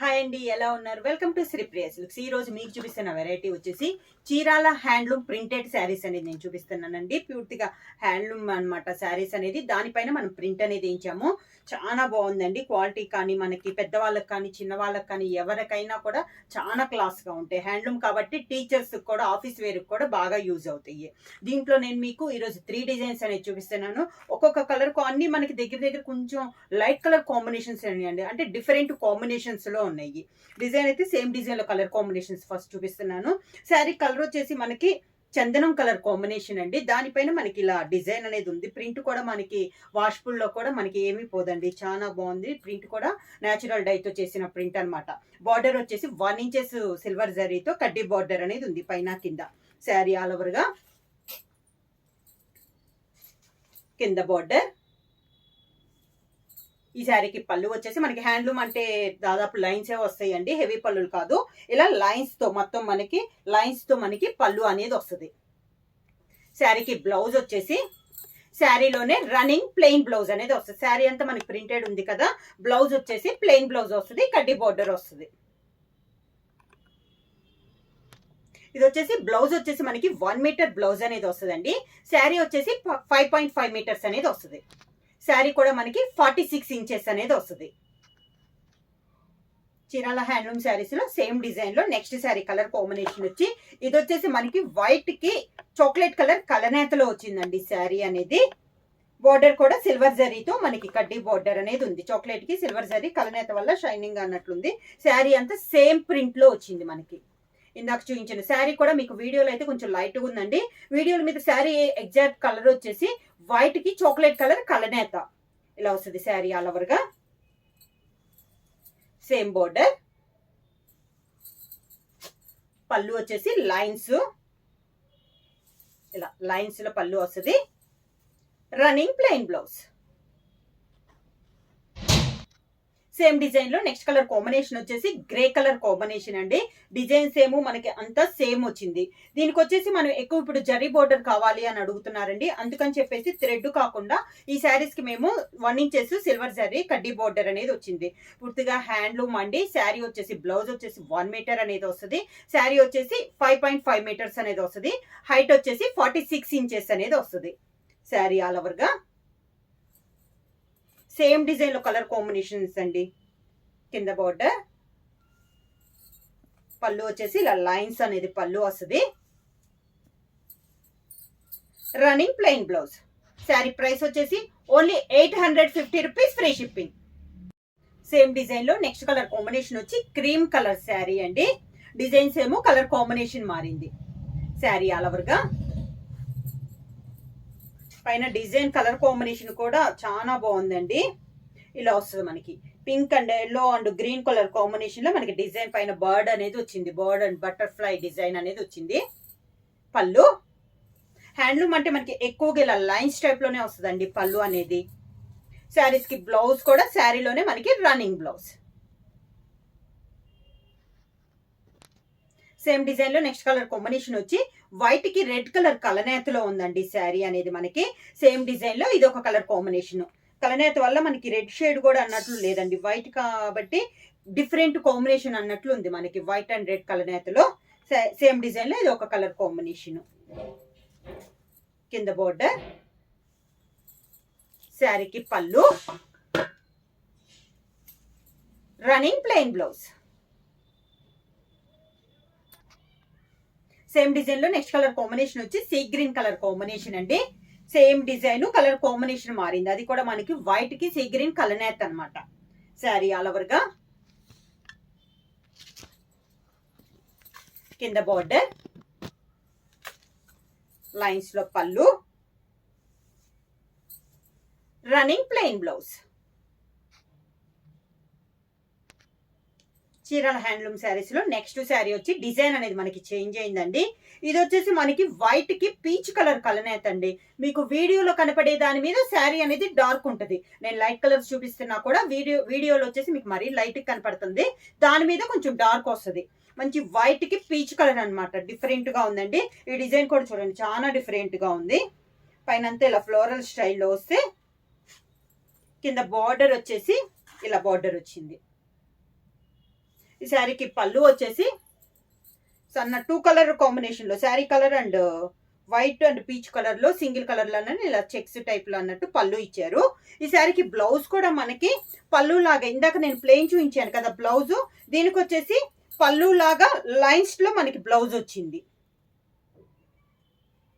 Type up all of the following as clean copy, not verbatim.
Hi అండి, ఎలా ఉన్నారు? Welcome to Sripriya silks. ఈ రోజు మీకు చూపిస్తున్న వెరైటీ వచ్చేసి చీరాల హ్యాండ్లూమ్ ప్రింటెడ్ శారీస్ అనేది నేను చూపిస్తున్నానండి. పూర్తిగా హ్యాండ్లూమ్ అనమాట శారీస్ అనేది. దానిపైన మనం ప్రింట్ అనేది వేయించాము. చాలా బాగుందండి. క్వాలిటీ కానీ మనకి పెద్దవాళ్ళకి కానీ చిన్న వాళ్ళకి కానీ ఎవరికైనా కూడా చాలా క్లాస్గా ఉంటాయి. హ్యాండ్లూమ్ కాబట్టి టీచర్స్ కూడా ఆఫీస్ వేర్కి కూడా బాగా యూజ్ అవుతాయి. దీంట్లో నేను మీకు ఈరోజు 3 డిజైన్స్ అనేది చూపిస్తున్నాను. ఒక్కొక్క కలర్ అన్ని మనకి దగ్గర దగ్గర కొంచెం లైట్ కలర్ కాంబినేషన్స్ అండి, అంటే డిఫరెంట్ కాంబినేషన్స్ లో ఉన్నాయి. డిజైన్ అయితే సేమ్ డిజైన్ లో కలర్ కాంబినేషన్స్ ఫస్ట్ చూపిస్తున్నాను. శారీ కలర్ వచ్చేసి మనకి చందనం కలర్ కాంబినేషన్ అండి. దానిపైన మనకి ఇలా డిజైన్ అనేది ఉంది. ప్రింట్ కూడా మనకి వాష్ఫుల్ లో కూడా మనకి ఏమీ పోదండి, చాలా బాగుంది. ప్రింట్ కూడా నేచురల్ డైతో చేసిన ప్రింట్ అనమాట. బార్డర్ వచ్చేసి 1 ఇంచెస్ సిల్వర్ జరీతో కడ్డీ బార్డర్ అనేది ఉంది పైన కింద. శారీ ఆల్ ఓవర్ గా కింద బార్డర్. ఈ శారీకి పళ్ళు వచ్చేసి మనకి హ్యాండ్లూమ్ అంటే దాదాపు లైన్స్ వస్తాయండి, హెవీ పళ్ళులు కాదు. ఇలా లైన్స్ తో మొత్తం మనకి పళ్ళు అనేది వస్తుంది. శారీకి బ్లౌజ్ వచ్చేసి శారీలోనే రన్నింగ్ ప్లెయిన్ బ్లౌజ్ అనేది వస్తుంది. శారీ అంతా మనకి ప్రింటెడ్ ఉంది కదా, బ్లౌజ్ వచ్చేసి ప్లెయిన్ బ్లౌజ్ వస్తుంది, కడ్డీ బోర్డర్ వస్తుంది. ఇది వచ్చేసి బ్లౌజ్ వచ్చేసి మనకి 1 మీటర్ బ్లౌజ్ అనేది వస్తుందండి. శారీ వచ్చేసి 5.5 మీటర్స్ అనేది వస్తుంది. శారీ కూడా మనకి 46 ఇంచెస్ అనేది వస్తుంది. చీరాల హ్యాండ్లూమ్ శారీస్ లో సేమ్ డిజైన్ లో నెక్స్ట్ శారీ కలర్ కాంబినేషన్ వచ్చి ఇది వచ్చేసి మనకి వైట్ కి చాక్లెట్ కలర్ కలనేతలో వచ్చిందండి శారీ అనేది. బోర్డర్ కూడా సిల్వర్ జరీతో మనకి కడ్డీ బోర్డర్ అనేది ఉంది. చాక్లెట్ కి సిల్వర్ జరీ కలనేత వల్ల షైనింగ్ అన్నట్లుంది. శారీ అంతా సేమ్ ప్రింట్ లో వచ్చింది మనకి. ఇందాక చూపించిన శారీ కూడా మీకు వీడియోలో అయితే కొంచెం లైట్గా ఉందండి. వీడియోల మీద శారీ ఎగ్జాక్ట్ కలర్ వచ్చేసి వైట్ కి చాక్లెట్ కలర్ కలనేత ఇలా వస్తుంది. శారీ ఆల్ ఓవర్ గా సేమ్ బోర్డర్. పళ్ళు వచ్చేసి లైన్స్, ఇలా లైన్స్ లో పళ్ళు వస్తుంది. Running plain blouse. Same design లో నెక్స్ట్ కలర్ కాంబినేషన్ వచ్చేసి గ్రే కలర్ కాంబినేషన్ అండి. డిజైన్ సేమ్ మనకి అంతా సేమ్ వచ్చింది. దీనికి వచ్చేసి మనం ఎక్కువ ఇప్పుడు జరీ బోర్డర్ కావాలి అని అడుగుతున్నారండి. అందుకని చెప్పేసి థ్రెడ్ కాకుండా ఈ శారీస్ కి మేము 1 ఇంచెస్ సిల్వర్ జరీ కడ్డీ బోర్డర్ అనేది వచ్చింది. పూర్తిగా హ్యాండ్లూమ్ అండి. శారీ వచ్చేసి బ్లౌజ్ వచ్చేసి 1 మీటర్ అనేది వస్తుంది. శారీ వచ్చేసి 5.5 మీటర్స్ అనేది వస్తుంది. హైట్ వచ్చేసి 46 ఇంచెస్ అనేది వస్తుంది. శారీ ఆల్ ఓవర్ గా సేమ్ డిజైన్ లో కలర్ కాంబినేషన్స్ అండి. కింద బోర్డర్. పళ్ళు వచ్చేసి ఇలా లైన్స్ అనేది పళ్ళు వస్తుంది. Running plain blouse. Sari price వచ్చేసి only 850 rupees, free shipping. Same design లో నెక్స్ట్ కలర్ కాంబినేషన్ వచ్చి క్రీమ్ కలర్ శారీ అండి. డిజైన్స్ ఏమో కలర్ కాంబినేషన్ మారింది. శారీ ఆల్ ఓవర్ గా పైన డిజైన్ కలర్ కాంబినేషన్ కూడా చాలా బాగుందండి. ఇలా వస్తుంది మనకి pink and yellow and green colour combination లో మనకి డిజైన్ పైన బర్డ్ అనేది వచ్చింది. బర్డ్ అండ్ బటర్ఫ్లై డిజైన్ అనేది వచ్చింది. పళ్ళు హ్యాండ్లూమ్ అంటే మనకి ఎక్కువగా ఇలా లైన్స్ టైప్ లోనే వస్తుందండి పళ్ళు అనేది. శారీస్ కి బ్లౌజ్ కూడా శారీలోనే మనకి రన్నింగ్ బ్లౌజ్. సేమ్ డిజైన్ లో నెక్స్ట్ కలర్ కాంబినేషన్ వచ్చి వైట్ కి రెడ్ కలర్ కలనేతలో ఉందండి శారీ అనేది మనకి. సేమ్ డిజైన్ లో ఇది ఒక కలర్ కాంబినేషన్. కలనేత వల్ల మనకి రెడ్ షేడ్ కూడా అన్నట్లు లేదండి, వైట్ కాబట్టి డిఫరెంట్ కాంబినేషన్ అన్నట్లు ఉంది మనకి వైట్ అండ్ రెడ్ కలనేతలో. సేమ్ డిజైన్ లో ఇది ఒక కలర్ కాంబినేషన్. కింద బోర్డర్. శారీకి పళ్ళు. Running plain blouse. Same design లో నెక్స్ట్ కలర్ కాంబినేషన్ వచ్చి సీ గ్రీన్ కలర్ కాంబినేషన్ అండి. సేమ్ డిజైన్ కలర్ కాంబినేషన్ మారింది. అది కూడా మనకి వైట్ కి సీ గ్రీన్ కలనేత్ అనమాట. శారీ ఆల్ ఓవర్ గా కింద బోర్డర్. లైన్స్ లో పళ్ళు. Running plain blouse. Chirala handloom saris లో నెక్స్ట్ శారీ వచ్చి డిజైన్ అనేది మనకి చేంజ్ అయిందండి. ఇది వచ్చేసి మనకి వైట్ కి పీచ్ కలర్ కలనేత అండి. మీకు వీడియోలో కనపడే దాని మీద శారీ అనేది డార్క్ ఉంటుంది. నేను లైట్ కలర్స్ చూపిస్తున్నా కూడా వీడియోలో వచ్చేసి మీకు మరీ లైట్ కనపడుతుంది, దాని మీద కొంచెం డార్క్ వస్తుంది. మంచి వైట్ కి పీచ్ కలర్ అనమాట. డిఫరెంట్ గా ఉందండి. ఈ డిజైన్ కూడా చూడండి, చాలా డిఫరెంట్ గా ఉంది. పైన అంతా ఇలా ఫ్లోరల్ స్టైల్లో వస్తే కింద బార్డర్ వచ్చేసి ఇలా బార్డర్ వచ్చింది. ఈ శారీకి పళ్ళు వచ్చేసి సన్న 2 కలర్ కాంబినేషన్ లో, sari colour and white and peach colour లో సింగిల్ కలర్ లోనే ఇలా చెక్స్ టైప్ లో అన్నట్టు పళ్ళు ఇచ్చారు. ఈ శారీకి బ్లౌజ్ కూడా మనకి పళ్ళు లాగా, ఇందాక నేను ప్లెయిన్ చూపించాను కదా బ్లౌజ్, దీనికి వచ్చేసి పళ్ళు లాగా లైన్స్ లో మనకి బ్లౌజ్ వచ్చింది.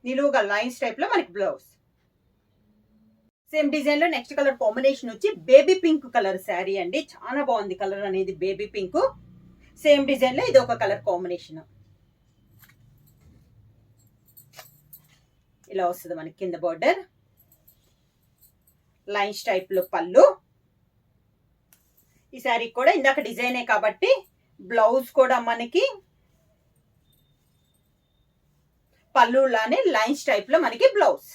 నిలువుగా లైన్స్ టైప్ లో మనకి బ్లౌజ్. సేమ్ డిజైన్ లో నెక్స్ట్ కలర్ కాంబినేషన్ వచ్చి బేబీ పింక్ కలర్ శారీ అండి. చాలా బాగుంది కలర్ అనేది, బేబీ పింక్. సేమ్ డిజైన్ లో ఇది ఒక కలర్ కాంబినేషన్. ఇలా వస్తుంది మనకి కింద బార్డర్, లైన్స్ టైప్ లో పళ్ళు. ఈ శారీ కూడా ఇందాక డిజైనే కాబట్టి బ్లౌజ్ కూడా మనకి పళ్ళులానే లైన్స్ టైప్ లో మనకి బ్లౌజ్.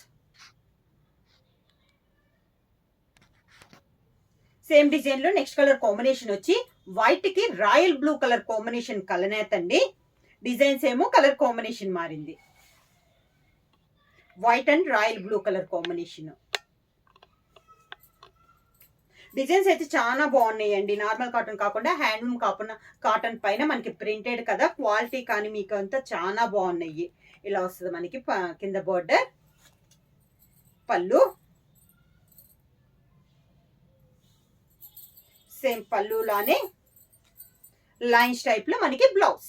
సేమ్ డిజైన్ లో నెక్స్ట్ కలర్ కాంబినేషన్ వచ్చి వైట్ కి రాయల్ బ్లూ కలర్ కాంబినేషన్ కలనేత అండి. డిజైన్స్ ఏమో కలర్ కాంబినేషన్ మారింది, white and royal blue colour combination. Designs అయితే చాలా బాగున్నాయండి. నార్మల్ కాటన్ కాకుండా హ్యాండ్లూమ్ కాటన్ పైన మనకి ప్రింటెడ్ కదా, క్వాలిటీ కానీ మీకు అంతా చాలా బాగున్నాయి. ఇలా వస్తుంది మనకి కింద బోర్డర్, పళ్ళు. సేమ్ పళ్ళులానే లైన్స్ టైప్ లో మనకి బ్లౌజ్.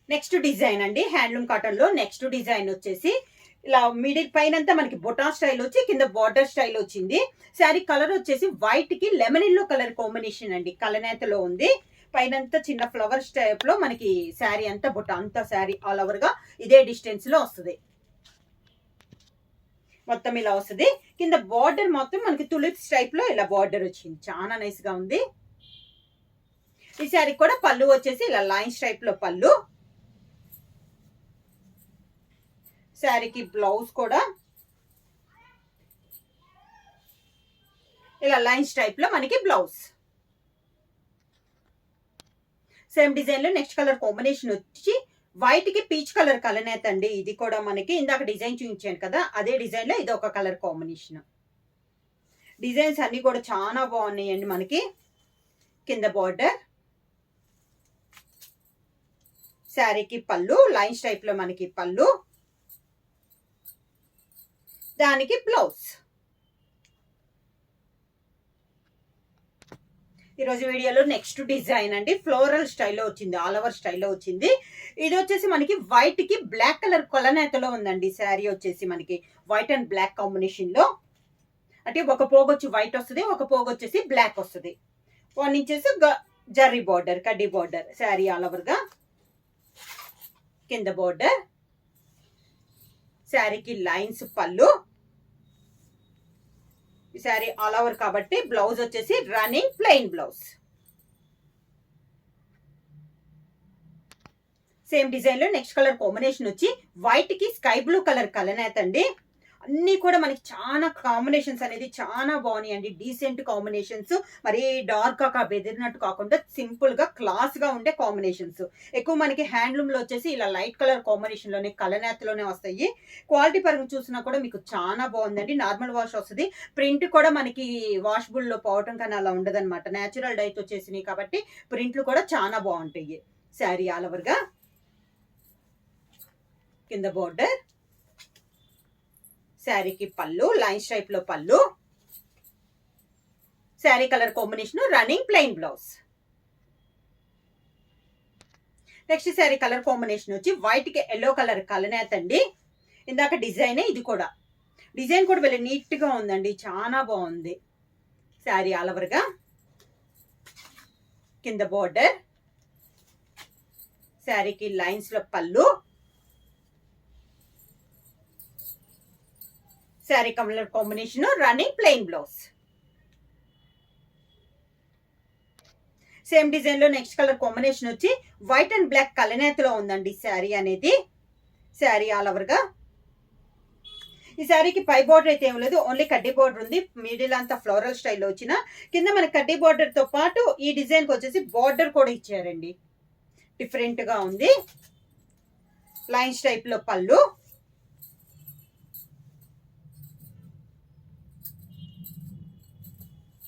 నెక్స్ట్ డిజైన్ అండి, హ్యాండ్లూమ్ కాటన్ లో నెక్స్ట్ డిజైన్ వచ్చేసి ఇలా మిడిల్ పైన అంతా మనకి బొటా స్టైల్ వచ్చి కింద బార్డర్ స్టైల్ వచ్చింది. శారీ కలర్ వచ్చేసి వైట్ కి లెమన్ ఎల్లో కలర్ కాంబినేషన్ అండి, కలనేతలో ఉంది. పైనంతా చిన్న ఫ్లవర్స్ టైప్ లో మనకి శారీ అంతా బొట్ట అంతా శారీ ఆల్ ఓవర్ గా ఇదే డిస్టెన్స్ లో వస్తుంది. మొత్తం ఇలా వస్తుంది. కింద బార్డర్ మొత్తం మనకి తులిప్స్ టైప్ లో ఇలా బార్డర్ వచ్చింది, చాలా నైస్ గా ఉంది. ఈ శారీ కూడా పళ్ళు వచ్చేసి ఇలా లైన్స్ టైప్ లో పళ్ళు. శారీకి బ్లౌజ్ కూడా ఇలా లైన్స్ టైప్ లో మనకి బ్లౌజ్. సేమ్ డిజైన్ లో నెక్స్ట్ కలర్ కాంబినేషన్ వచ్చి వైట్ కి పీచ్ కలర్ కలనేత అండి. ఇది కూడా మనకి ఇందాక డిజైన్ చూపించాను కదా, అదే డిజైన్ లో ఇది ఒక కలర్ కాంబినేషన్. డిజైన్స్ అన్ని కూడా చాలా బాగున్నాయండి. మనకి కింద బార్డర్, శారీకి పళ్ళు లైన్స్ టైప్ లో మనకి పళ్ళు, దానికి బ్లౌజ్. ఈరోజు వీడియోలో నెక్స్ట్ డిజైన్ అండి, ఫ్లోరల్ స్టైల్లో వచ్చింది, ఆల్ ఓవర్ స్టైల్లో వచ్చింది. ఇది వచ్చేసి మనకి వైట్ కి బ్లాక్ కలర్ కొలనేతలో ఉందండి. శారీ వచ్చేసి మనకి వైట్ అండ్ బ్లాక్ కాంబినేషన్ లో, అంటే ఒక పోగు వచ్చి వైట్ వస్తుంది, ఒక పోగు వచ్చేసి బ్లాక్ వస్తుంది. 1 ఇంచెస్ జర్రీ బార్డర్, కడ్డీ బార్డర్. శారీ ఆల్ ఓవర్ గా కింద బార్డర్, శారీకి లైన్స్ పళ్ళు. ఈ శారీ ఆల్ ఓవర్ కాబట్టి బ్లౌజ్ వచ్చేసి running plain blouse. Same design లో నెక్స్ట్ కలర్ కాంబినేషన్ వచ్చి వైట్ కి స్కై బ్లూ కలర్ కలనేత అండి. అన్ని కూడా మనకి చాలా కాంబినేషన్స్ అనేది చాలా బాగున్నాయి అండి, డీసెంట్ కాంబినేషన్స్. మరి డార్క్ గా బెదిరినట్టు కాకుండా సింపుల్ గా క్లాస్ గా ఉండే కాంబినేషన్స్. ఎక్కువ మనకి హ్యాండ్లూమ్ లో వచ్చేసి ఇలా లైట్ కలర్ కాంబినేషన్ లోనే కలనేతలోనే వస్తాయి. క్వాలిటీ పరంగా చూసినా కూడా మీకు చాలా బాగుందండి. నార్మల్ వాష్ వస్తుంది, ప్రింట్ కూడా మనకి వాషబుల్ లో పోవటం కానీ అలా ఉండదు అనమాట. న్యాచురల్ డైట్ వచ్చేసినాయి కాబట్టి ప్రింట్లు కూడా చాలా బాగుంటాయి. శారీ ఆల్ ఓవర్ గా కింద బోర్డర్, శారీకి పళ్ళు లైన్స్ టైప్ లో పళ్ళు, sari colour combination running plain blouse. Next sari colour combination వచ్చి వైట్ కి ఎల్లో కలర్ కలనేత అండి. ఇందాక డిజైన్, ఇది కూడా డిజైన్ కూడా వెళ్ళి నీట్ గా ఉందండి, చాలా బాగుంది. శారీ ఆల్ ఓవర్ గా కింద బోర్డర్, శారీకి లైన్స్ లో పళ్ళు, sari colour combination running plain blouse. Same design లో నెక్స్ట్ కలర్ కాంబినేషన్ వచ్చి వైట్ అండ్ బ్లాక్ కలనేతలో ఉందండి శారీ అనేది. శారీ ఆల్ ఓవర్ గా ఈ శారీకి పై బోర్డర్ అయితే ఏం లేదు, ఓన్లీ కడ్డీ బోర్డర్ ఉంది. మిడిల్ అంతా ఫ్లోరల్ స్టైల్లో వచ్చిన కింద మన కడ్డీ బోర్డర్ తో పాటు ఈ డిజైన్ కి వచ్చేసి బోర్డర్ కూడా ఇచ్చారండి, డిఫరెంట్ గా ఉంది. లైన్స్ టైప్ లో పళ్ళు,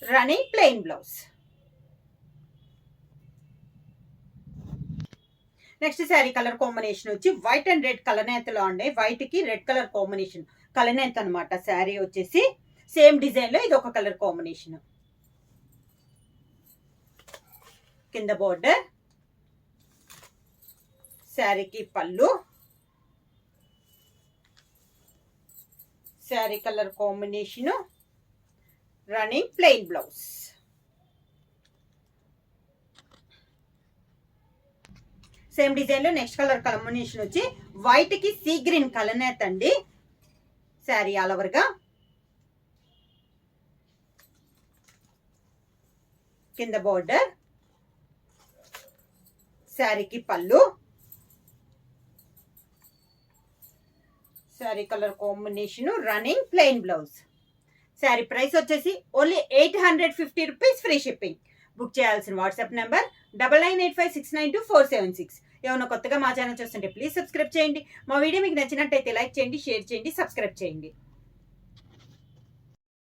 running plain blouse. Next sari colour combination వచ్చి వైట్ అండ్ రెడ్ కలనేతలో ఉండే, వైట్ కి రెడ్ కలర్ కాంబినేషన్ కలనేత అనమాట. శారీ వచ్చేసి సేమ్ డిజైన్ లో ఇది ఒక కలర్ కాంబినేషన్. కింద బోర్డర్, శారీకి పళ్ళు, sari colour combination running plain blouse. Same design లో నెక్స్ట్ కలర్ కాంబినేషన్ వచ్చి వైట్ కి సీ గ్రీన్ కలనేత అండి. శారీ ఆల్ ఓవర్ గా, కింద బోర్డర్, శారీకి పళ్ళు, sari colour combination running plain blouse. Sari price వచ్చేసి only 850 rupees, free shipping. Book చేయాల్సిన వాట్సాప్ నెంబర్ 9985692476. ఏమైనా కొత్తగా మా ఛానల్ చూస్తుంటే ప్లీజ్ సబ్స్క్రైబ్ చేయండి. మా వీడియో మీకు నచ్చినట్టయితే లైక్ చేయండి, షేర్ చేయండి, సబ్స్క్రైబ్ చేయండి.